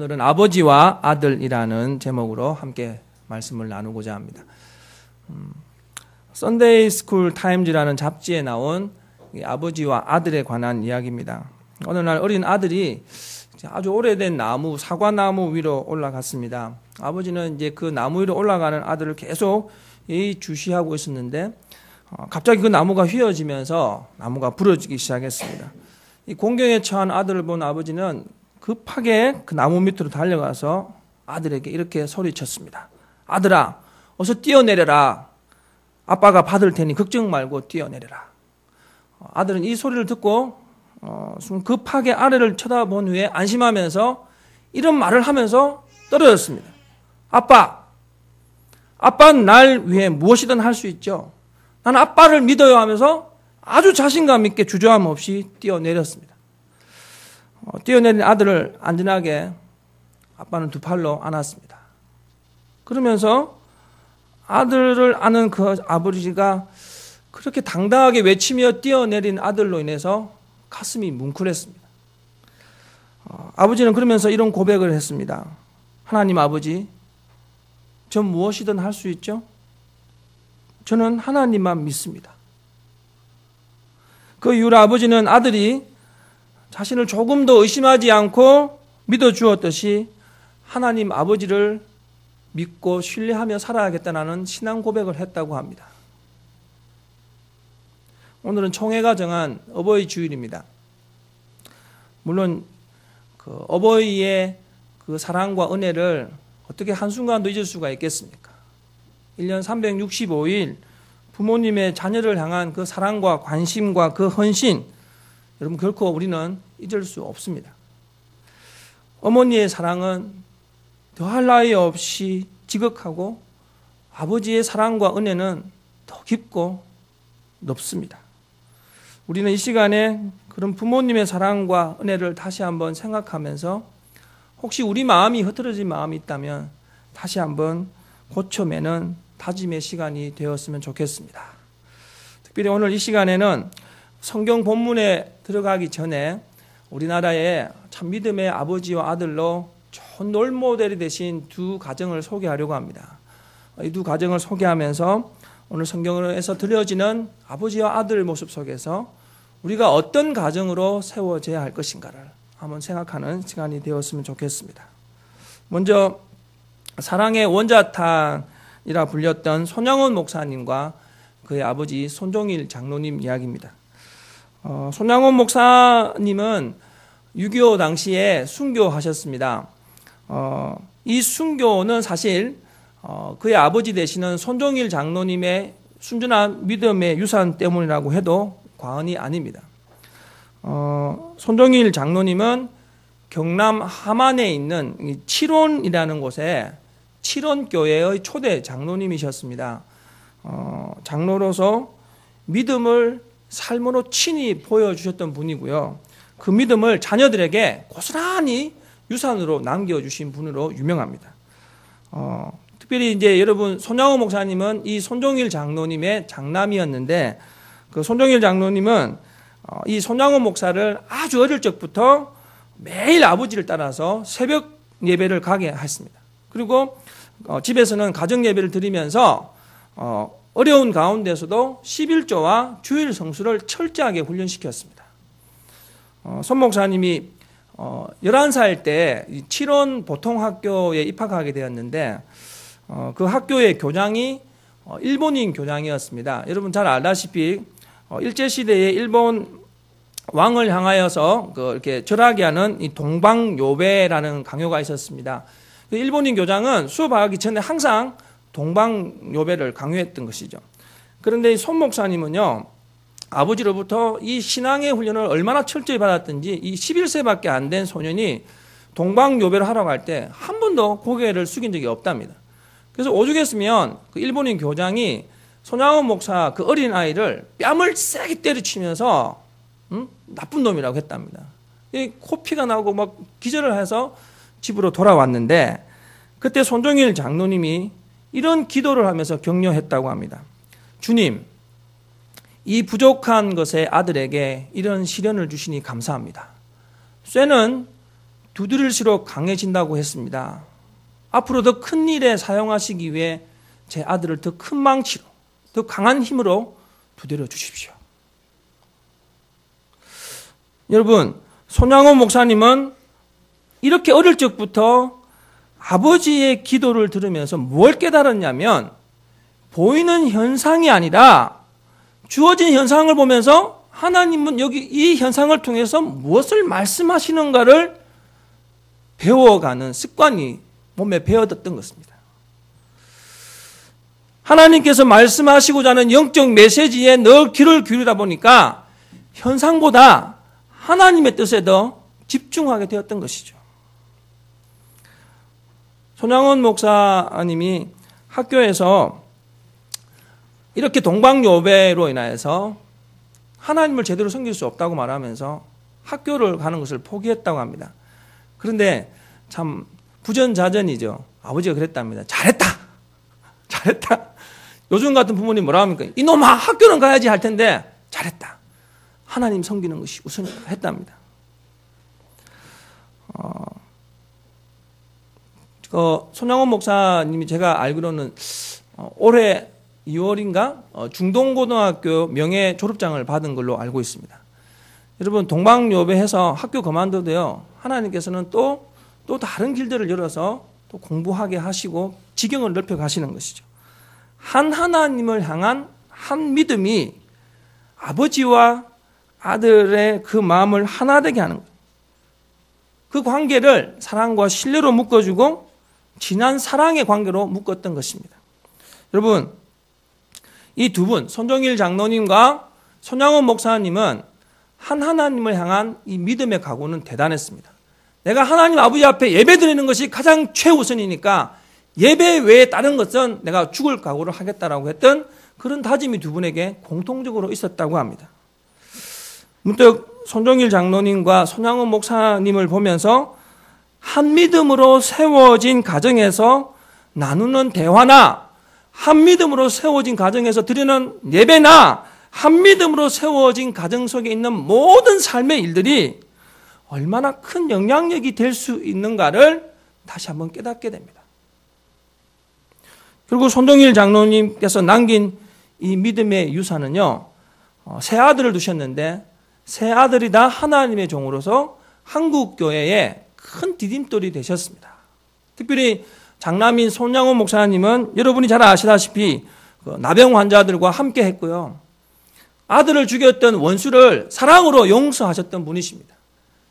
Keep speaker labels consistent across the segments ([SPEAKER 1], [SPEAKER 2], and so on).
[SPEAKER 1] 오늘은 아버지와 아들이라는 제목으로 함께 말씀을 나누고자 합니다. 썬데이 스쿨 타임즈라는 잡지에 나온 아버지와 아들에 관한 이야기입니다. 어느 날 어린 아들이 아주 오래된 나무, 사과나무 위로 올라갔습니다. 아버지는 이제 그 나무 위로 올라가는 아들을 계속 주시하고 있었는데 갑자기 그 나무가 휘어지면서 나무가 부러지기 시작했습니다. 이 공경에 처한 아들을 본 아버지는 급하게 그 나무 밑으로 달려가서 아들에게 이렇게 소리쳤습니다. 아들아, 어서 뛰어내려라. 아빠가 받을 테니 걱정 말고 뛰어내려라. 아들은 이 소리를 듣고 급하게 아래를 쳐다본 후에 안심하면서 이런 말을 하면서 떨어졌습니다. 아빠는 날 위해 무엇이든 할 수 있죠. 난 아빠를 믿어요 하면서 아주 자신감 있게 주저함 없이 뛰어내렸습니다. 뛰어내린 아들을 안전하게 아빠는 두 팔로 안았습니다. 그러면서 아들을 안은 그 아버지가 그렇게 당당하게 외치며 뛰어내린 아들로 인해서 가슴이 뭉클했습니다. 아버지는 그러면서 이런 고백을 했습니다. 하나님 아버지, 전 무엇이든 할 수 있죠? 저는 하나님만 믿습니다. 그 이후로 아버지는 아들이 자신을 조금 더 의심하지 않고 믿어주었듯이 하나님 아버지를 믿고 신뢰하며 살아야겠다는 신앙 고백을 했다고 합니다. 오늘은 총회가 정한 어버이 주일입니다. 물론 그 어버이의 그 사랑과 은혜를 어떻게 한순간도 잊을 수가 있겠습니까? 1년 365일 부모님의 자녀를 향한 그 사랑과 관심과 그 헌신, 여러분 결코 우리는 잊을 수 없습니다. 어머니의 사랑은 더할 나위 없이 지극하고 아버지의 사랑과 은혜는 더 깊고 높습니다. 우리는 이 시간에 그런 부모님의 사랑과 은혜를 다시 한번 생각하면서 혹시 우리 마음이 흐트러진 마음이 있다면 다시 한번 고쳐매는 다짐의 시간이 되었으면 좋겠습니다. 특별히 오늘 이 시간에는 성경 본문에 들어가기 전에 우리나라의 참 믿음의 아버지와 아들로 좋은 롤모델이 되신 두 가정을 소개하려고 합니다. 이 두 가정을 소개하면서 오늘 성경에서 들려지는 아버지와 아들 모습 속에서 우리가 어떤 가정으로 세워져야 할 것인가를 한번 생각하는 시간이 되었으면 좋겠습니다. 먼저 사랑의 원자탄이라 불렸던 손양원 목사님과 그의 아버지 손종일 장로님 이야기입니다. 손양원 목사님은 6.25 당시에 순교하셨습니다. 이 순교는 사실 그의 아버지 되시는 손종일 장로님의 순전한 믿음의 유산 때문이라고 해도 과언이 아닙니다. 손종일 장로님은 경남 함안에 있는 칠원이라는 곳에 칠원교회의 초대 장로님이셨습니다. 장로로서 믿음을 삶으로 친히 보여주셨던 분이고요. 그 믿음을 자녀들에게 고스란히 유산으로 남겨주신 분으로 유명합니다. 특별히 이제 여러분 손양호 목사님은 이 손종일 장로님의 장남이었는데 그 손종일 장로님은 이 손양호 목사를 아주 어릴 적부터 매일 아버지를 따라서 새벽 예배를 가게 했습니다. 그리고 집에서는 가정 예배를 드리면서 어려운 가운데서도 11조와 주일 성수를 철저하게 훈련시켰습니다. 손 목사님이 11살 때 칠원 보통학교에 입학하게 되었는데 그 학교의 교장이 일본인 교장이었습니다. 여러분 잘 알다시피 일제시대에 일본 왕을 향하여서 이렇게 절하게 하는 이 동방요배라는 강요가 있었습니다. 일본인 교장은 수업하기 전에 항상 동방요배를 강요했던 것이죠. 그런데 손 목사님은요, 아버지로부터 이 신앙의 훈련을 얼마나 철저히 받았든지 이 11세밖에 안 된 소년이 동방요배를 하러 갈 때 한 번도 고개를 숙인 적이 없답니다. 그래서 오죽했으면 그 일본인 교장이 손양원 목사 그 어린 아이를 뺨을 세게 때려치면서 나쁜 놈이라고 했답니다. 코피가 나고 막 기절을 해서 집으로 돌아왔는데 그때 손종일 장로님이 이런 기도를 하면서 격려했다고 합니다. 주님, 이 부족한 것의 아들에게 이런 시련을 주시니 감사합니다. 쇠는 두드릴수록 강해진다고 했습니다. 앞으로 더 큰 일에 사용하시기 위해 제 아들을 더 큰 망치로, 더 강한 힘으로 두드려 주십시오. 여러분, 손양원 목사님은 이렇게 어릴 적부터 아버지의 기도를 들으면서 뭘 깨달았냐면, 보이는 현상이 아니라 주어진 현상을 보면서 하나님은 여기 이 현상을 통해서 무엇을 말씀하시는가를 배워가는 습관이 몸에 배어졌던 것입니다. 하나님께서 말씀하시고자 하는 영적 메시지에 늘 귀를 기울이다 보니까 현상보다 하나님의 뜻에 더 집중하게 되었던 것이죠. 손양원 목사님이 학교에서 이렇게 동방요배로 인하여서 하나님을 제대로 섬길 수 없다고 말하면서 학교를 가는 것을 포기했다고 합니다. 그런데 참 부전자전이죠. 아버지가 그랬답니다. 잘했다. 요즘 같은 부모님 뭐라 합니까? 이놈아, 학교는 가야지 할 텐데 잘했다. 하나님 섬기는 것이 우선이라고 했답니다. 손양원 목사님이 제가 알기로는 올해 2월인가 중동고등학교 명예 졸업장을 받은 걸로 알고 있습니다. 여러분, 동방요배해서 학교 그만둬도요, 하나님께서는 또 다른 길들을 열어서 또 공부하게 하시고 지경을 넓혀 가시는 것이죠. 한 하나님을 향한 한 믿음이 아버지와 아들의 그 마음을 하나 되게 하는 거예요. 그 관계를 사랑과 신뢰로 묶어주고 진한 사랑의 관계로 묶었던 것입니다. 여러분, 이 두 분, 손정일 장로님과 손양원 목사님은 한 하나님을 향한 이 믿음의 각오는 대단했습니다. 내가 하나님 아버지 앞에 예배 드리는 것이 가장 최우선이니까 예배 외에 다른 것은 내가 죽을 각오를 하겠다라고 했던 그런 다짐이 두 분에게 공통적으로 있었다고 합니다. 문득 손정일 장로님과 손양원 목사님을 보면서 한 믿음으로 세워진 가정에서 나누는 대화나 한 믿음으로 세워진 가정에서 드리는 예배나 한 믿음으로 세워진 가정 속에 있는 모든 삶의 일들이 얼마나 큰 영향력이 될 수 있는가를 다시 한번 깨닫게 됩니다. 그리고 손정일 장로님께서 남긴 이 믿음의 유산은요, 세 아들을 두셨는데 세 아들이 다 하나님의 종으로서 한국교회에 큰 디딤돌이 되셨습니다. 특별히 장남인 손양원 목사님은 여러분이 잘 아시다시피 나병 환자들과 함께 했고요. 아들을 죽였던 원수를 사랑으로 용서하셨던 분이십니다.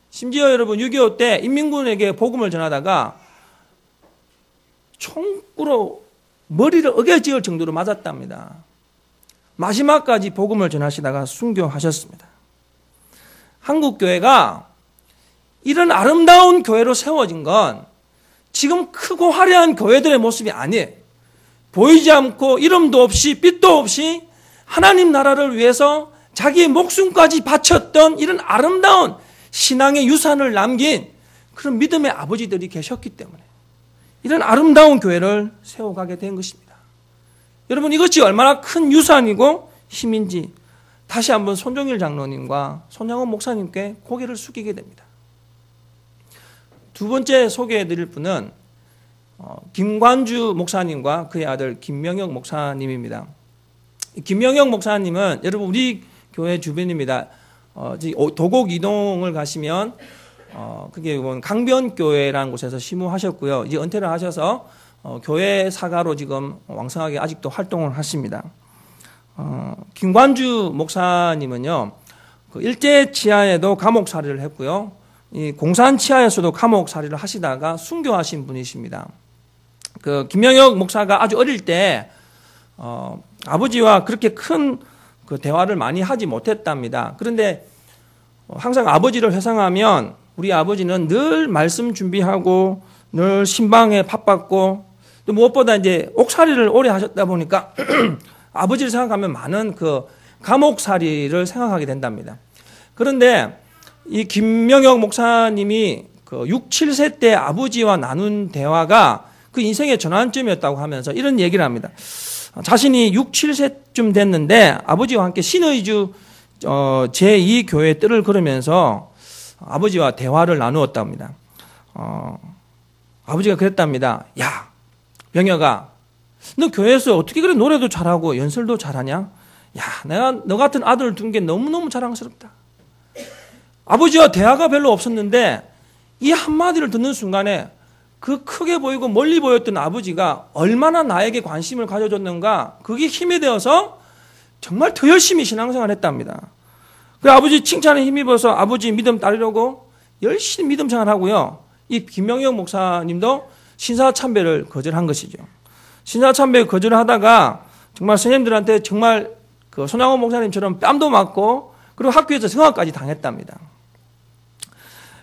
[SPEAKER 1] 심지어 여러분 6.25 때 인민군에게 복음을 전하다가 총구로 머리를 어겨지을 정도로 맞았답니다. 마지막까지 복음을 전하시다가 순교하셨습니다. 한국교회가 이런 아름다운 교회로 세워진 건 지금 크고 화려한 교회들의 모습이 아니에요. 보이지 않고 이름도 없이 빛도 없이 하나님 나라를 위해서 자기의 목숨까지 바쳤던 이런 아름다운 신앙의 유산을 남긴 그런 믿음의 아버지들이 계셨기 때문에 이런 아름다운 교회를 세워가게 된 것입니다. 여러분, 이것이 얼마나 큰 유산이고 힘인지 다시 한번 손정일 장로님과 손양원 목사님께 고개를 숙이게 됩니다. 두 번째 소개해드릴 분은 김관주 목사님과 그의 아들 김명혁 목사님입니다. 김명혁 목사님은 여러분 우리 교회 주변입니다. 도곡 이동을 가시면 그게 강변교회라는 곳에서 시무하셨고요. 이제 은퇴를 하셔서 교회 사가로 지금 왕성하게 아직도 활동을 하십니다. 김관주 목사님은요, 그 일제 치하에도 감옥살이를 했고요. 이 공산 치하에서도 감옥살이를 하시다가 순교하신 분이십니다. 그 김명혁 목사가 아주 어릴 때 아버지와 그렇게 큰 그 대화를 많이 하지 못했답니다. 그런데 항상 아버지를 회상하면 우리 아버지는 늘 말씀 준비하고 늘 신방에 바빴고 또 무엇보다 이제 옥살이를 오래 하셨다 보니까 아버지를 생각하면 많은 그 감옥살이를 생각하게 된답니다. 그런데 이 김명혁 목사님이 그 6, 7세 때 아버지와 나눈 대화가 그 인생의 전환점이었다고 하면서 이런 얘기를 합니다. 자신이 6, 7세쯤 됐는데 아버지와 함께 신의주 제2교회 뜰을 걸으면서 아버지와 대화를 나누었답니다. 아버지가 그랬답니다. 야, 명혁아, 너 교회에서 어떻게 그래 노래도 잘하고 연설도 잘하냐? 야, 내가 너 같은 아들을 둔 게 너무너무 자랑스럽다. 아버지와 대화가 별로 없었는데 이 한마디를 듣는 순간에 그 크게 보이고 멀리 보였던 아버지가 얼마나 나에게 관심을 가져줬는가, 그게 힘이 되어서 정말 더 열심히 신앙생활을 했답니다. 그 아버지 칭찬에 힘입어서 아버지 믿음 따르려고 열심히 믿음 생활하고요. 이 김명혁 목사님도 신사참배를 거절한 것이죠. 신사참배 거절을 하다가 정말 선생님들한테 정말 그 손양원 목사님처럼 뺨도 맞고 그리고 학교에서 성화까지 당했답니다.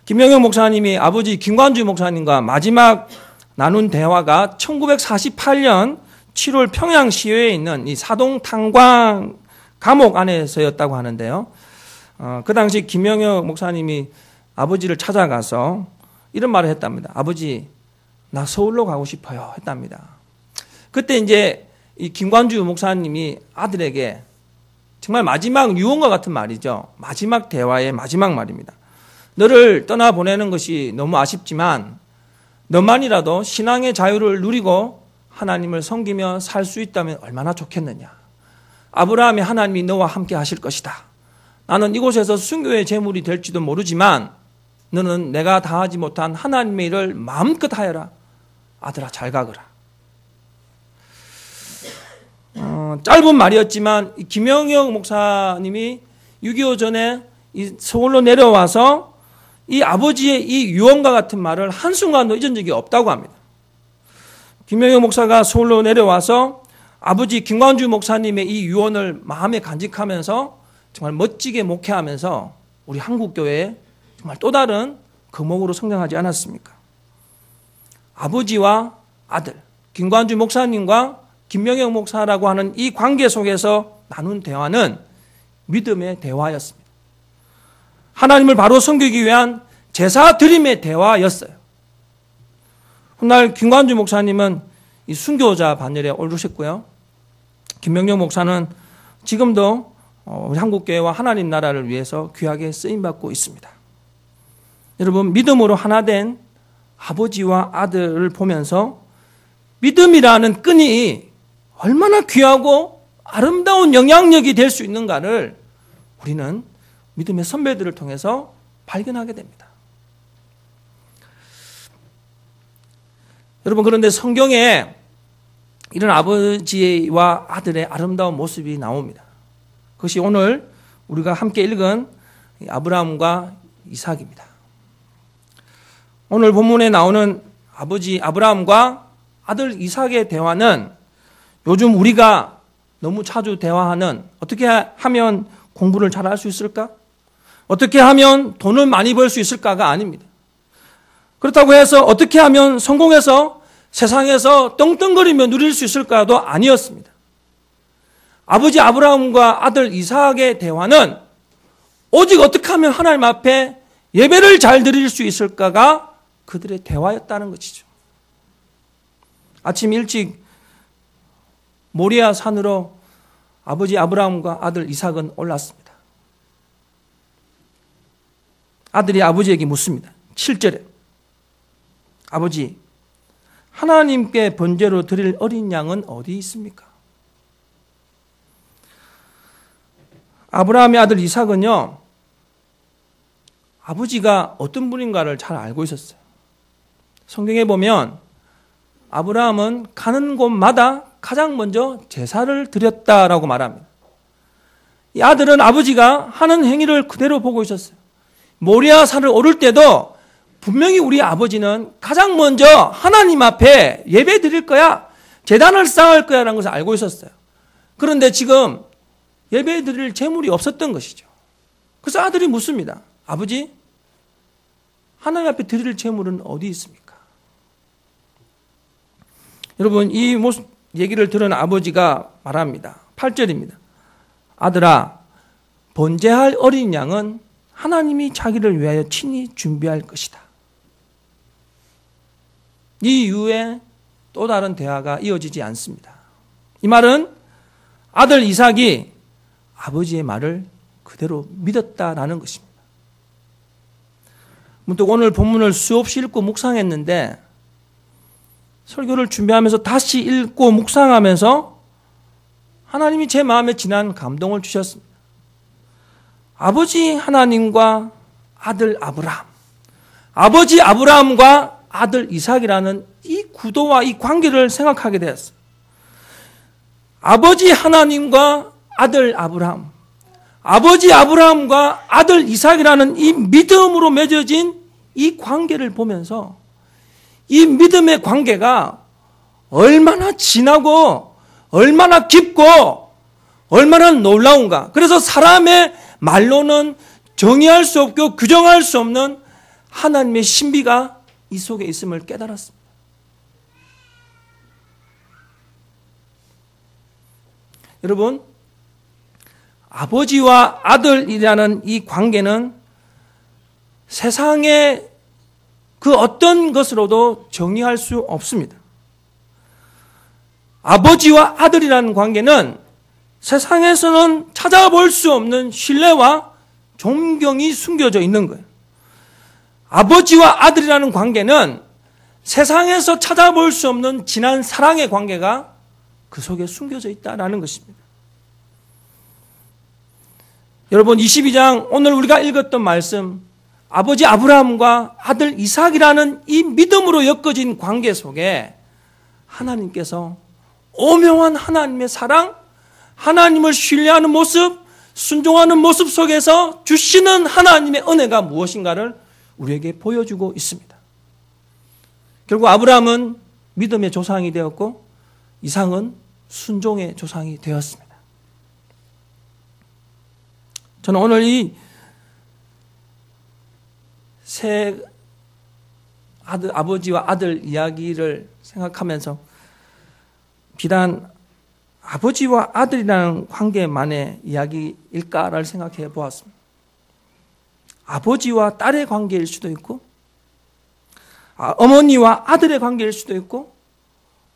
[SPEAKER 1] 김명혁 목사님이 아버지 김관주 목사님과 마지막 나눈 대화가 1948년 7월 평양시외에 있는 이 사동 탄광 감옥 안에서였다고 하는데요. 그 당시 김명혁 목사님이 아버지를 찾아가서 이런 말을 했답니다. 아버지, 나 서울로 가고 싶어요. 했답니다. 그때 이제 이 김관주 목사님이 아들에게 정말 마지막 유언과 같은 말이죠. 마지막 대화의 마지막 말입니다. 너를 떠나보내는 것이 너무 아쉽지만 너만이라도 신앙의 자유를 누리고 하나님을 섬기며 살 수 있다면 얼마나 좋겠느냐. 아브라함이 하나님이 너와 함께 하실 것이다. 나는 이곳에서 순교의 제물이 될지도 모르지만 너는 내가 다하지 못한 하나님의 일을 마음껏 하여라. 아들아, 잘 가거라. 짧은 말이었지만 김영혁 목사님이 6.25 전에 서울로 내려와서 이 아버지의 이 유언과 같은 말을 한순간도 잊은 적이 없다고 합니다. 김영혁 목사가 서울로 내려와서 아버지 김관주 목사님의 이 유언을 마음에 간직하면서 정말 멋지게 목회하면서 우리 한국교회에 정말 또 다른 거목으로 성장하지 않았습니까? 아버지와 아들, 김관주 목사님과 김명혁 목사라고 하는 이 관계 속에서 나눈 대화는 믿음의 대화였습니다. 하나님을 바로 섬기기 위한 제사 드림의 대화였어요. 훗날 김관주 목사님은 이 순교자 반열에 오르셨고요. 김명혁 목사는 지금도 우리 한국교회와 하나님 나라를 위해서 귀하게 쓰임받고 있습니다. 여러분, 믿음으로 하나된 아버지와 아들을 보면서 믿음이라는 끈이 얼마나 귀하고 아름다운 영향력이 될 수 있는가를 우리는 믿음의 선배들을 통해서 발견하게 됩니다. 여러분, 그런데 성경에 이런 아버지와 아들의 아름다운 모습이 나옵니다. 그것이 오늘 우리가 함께 읽은 아브라함과 이삭입니다. 오늘 본문에 나오는 아버지 아브라함과 아들 이삭의 대화는 요즘 우리가 너무 자주 대화하는 어떻게 하면 공부를 잘할 수 있을까? 어떻게 하면 돈을 많이 벌 수 있을까가 아닙니다. 그렇다고 해서 어떻게 하면 성공해서 세상에서 떵떵거리며 누릴 수 있을까도 아니었습니다. 아버지 아브라함과 아들 이삭의 대화는 오직 어떻게 하면 하나님 앞에 예배를 잘 드릴 수 있을까가 그들의 대화였다는 것이죠. 아침 일찍 모리아 산으로 아버지 아브라함과 아들 이삭은 올랐습니다. 아들이 아버지에게 묻습니다. 7절에 아버지, 하나님께 번제로 드릴 어린 양은 어디 있습니까? 아브라함의 아들 이삭은요, 아버지가 어떤 분인가를 잘 알고 있었어요. 성경에 보면 아브라함은 가는 곳마다 가장 먼저 제사를 드렸다라고 말합니다. 이 아들은 아버지가 하는 행위를 그대로 보고 있었어요. 모리아 산을 오를 때도 분명히 우리 아버지는 가장 먼저 하나님 앞에 예배 드릴 거야, 제단을 쌓을 거야라는 것을 알고 있었어요. 그런데 지금 예배 드릴 재물이 없었던 것이죠. 그래서 아들이 묻습니다. 아버지, 하나님 앞에 드릴 재물은 어디 있습니까? 여러분, 이 얘기를 들은 아버지가 말합니다. 8절입니다. 아들아, 번제할 어린 양은 하나님이 자기를 위하여 친히 준비할 것이다. 이 이후에 또 다른 대화가 이어지지 않습니다. 이 말은 아들 이삭이 아버지의 말을 그대로 믿었다라는 것입니다. 문득 오늘 본문을 수없이 읽고 묵상했는데 설교를 준비하면서 다시 읽고 묵상하면서 하나님이 제 마음에 진한 감동을 주셨습니다. 아버지 하나님과 아들 아브라함, 아버지 아브라함과 아들 이삭이라는 이 구도와 이 관계를 생각하게 되었어요. 아버지 하나님과 아들 아브라함, 아버지 아브라함과 아들 이삭이라는 이 믿음으로 맺어진 이 관계를 보면서 이 믿음의 관계가 얼마나 진하고 얼마나 깊고 얼마나 놀라운가. 그래서 사람의 말로는 정의할 수 없고 규정할 수 없는 하나님의 신비가 이 속에 있음을 깨달았습니다. 여러분, 아버지와 아들이라는 이 관계는 세상의 그 어떤 것으로도 정의할 수 없습니다. 아버지와 아들이라는 관계는 세상에서는 찾아볼 수 없는 신뢰와 존경이 숨겨져 있는 거예요. 아버지와 아들이라는 관계는 세상에서 찾아볼 수 없는 진한 사랑의 관계가 그 속에 숨겨져 있다는 것입니다. 여러분, 22장 오늘 우리가 읽었던 말씀, 아버지 아브라함과 아들 이삭이라는 이 믿음으로 엮어진 관계 속에 하나님께서 오묘한 하나님의 사랑, 하나님을 신뢰하는 모습, 순종하는 모습 속에서 주시는 하나님의 은혜가 무엇인가를 우리에게 보여주고 있습니다. 결국 아브라함은 믿음의 조상이 되었고 이삭은 순종의 조상이 되었습니다. 저는 오늘 이 세 아버지와 아들 이야기를 생각하면서 비단 아버지와 아들이라는 관계만의 이야기일까를 생각해 보았습니다. 아버지와 딸의 관계일 수도 있고, 어머니와 아들의 관계일 수도 있고,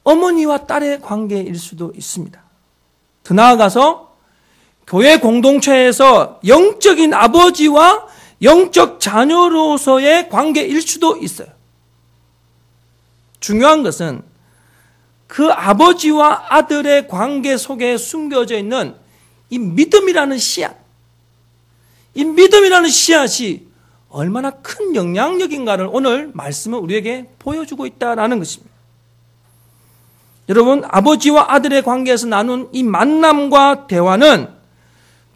[SPEAKER 1] 어머니와 딸의 관계일 수도 있습니다. 더 나아가서 교회 공동체에서 영적인 아버지와 영적 자녀로서의 관계일 수도 있어요. 중요한 것은 그 아버지와 아들의 관계 속에 숨겨져 있는 이 믿음이라는 씨앗, 이 믿음이라는 씨앗이 얼마나 큰 영향력인가를 오늘 말씀은 우리에게 보여주고 있다는 것입니다. 여러분, 아버지와 아들의 관계에서 나눈 이 만남과 대화는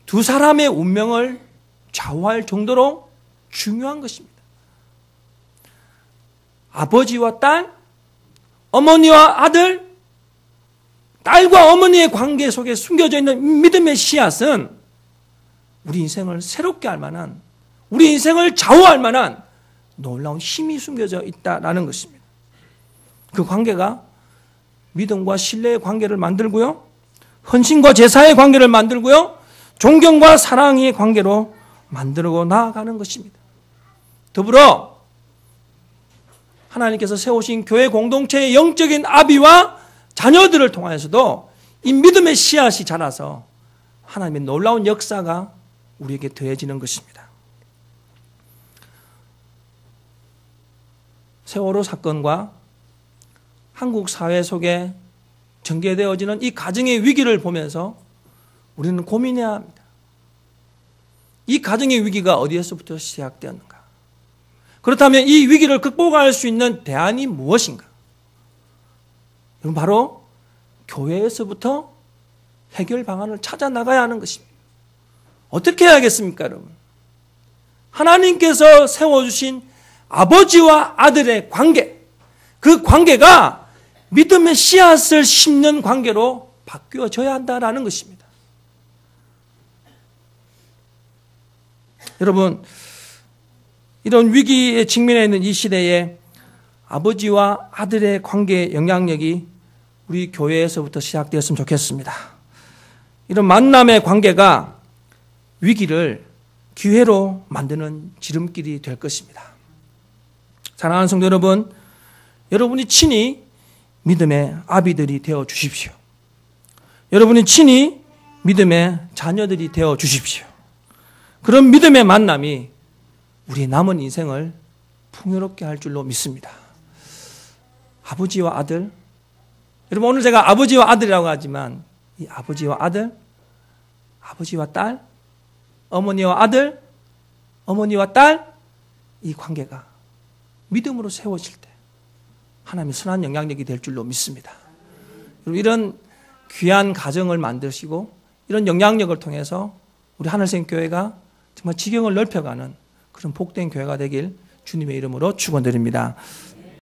[SPEAKER 1] 두 사람의 운명을 좌우할 정도로 중요한 것입니다. 아버지와 딸, 어머니와 아들, 딸과 어머니의 관계 속에 숨겨져 있는 믿음의 씨앗은 우리 인생을 새롭게 할 만한, 우리 인생을 좌우할 만한 놀라운 힘이 숨겨져 있다는 것입니다. 그 관계가 믿음과 신뢰의 관계를 만들고요, 헌신과 제사의 관계를 만들고요, 존경과 사랑의 관계로 만들고 나아가는 것입니다. 더불어 하나님께서 세우신 교회 공동체의 영적인 아비와 자녀들을 통하여서도 이 믿음의 씨앗이 자라서 하나님의 놀라운 역사가 우리에게 더해지는 것입니다. 세월호 사건과 한국 사회 속에 전개되어지는 이 가정의 위기를 보면서 우리는 고민해야 합니다. 이 가정의 위기가 어디에서부터 시작되었는가? 그렇다면 이 위기를 극복할 수 있는 대안이 무엇인가? 바로 교회에서부터 해결 방안을 찾아 나가야 하는 것입니다. 어떻게 해야겠습니까, 여러분? 하나님께서 세워주신 아버지와 아들의 관계, 그 관계가 믿음의 씨앗을 심는 관계로 바뀌어져야 한다는 것입니다. 여러분, 이런 위기에 직면해 있는 이 시대에 아버지와 아들의 관계의 영향력이 우리 교회에서부터 시작되었으면 좋겠습니다. 이런 만남의 관계가 위기를 기회로 만드는 지름길이 될 것입니다. 사랑하는 성도 여러분, 여러분이 친히 믿음의 아비들이 되어 주십시오. 여러분이 친히 믿음의 자녀들이 되어 주십시오. 그런 믿음의 만남이 우리 남은 인생을 풍요롭게 할 줄로 믿습니다. 아버지와 아들, 여러분 오늘 제가 아버지와 아들이라고 하지만 이 아버지와 아들, 아버지와 딸, 어머니와 아들, 어머니와 딸, 이 관계가 믿음으로 세워질 때 하나님의 선한 영향력이 될 줄로 믿습니다. 이런 귀한 가정을 만드시고 이런 영향력을 통해서 우리 하늘생교회가 정말 지경을 넓혀가는 그런 복된 교회가 되길 주님의 이름으로 축원드립니다.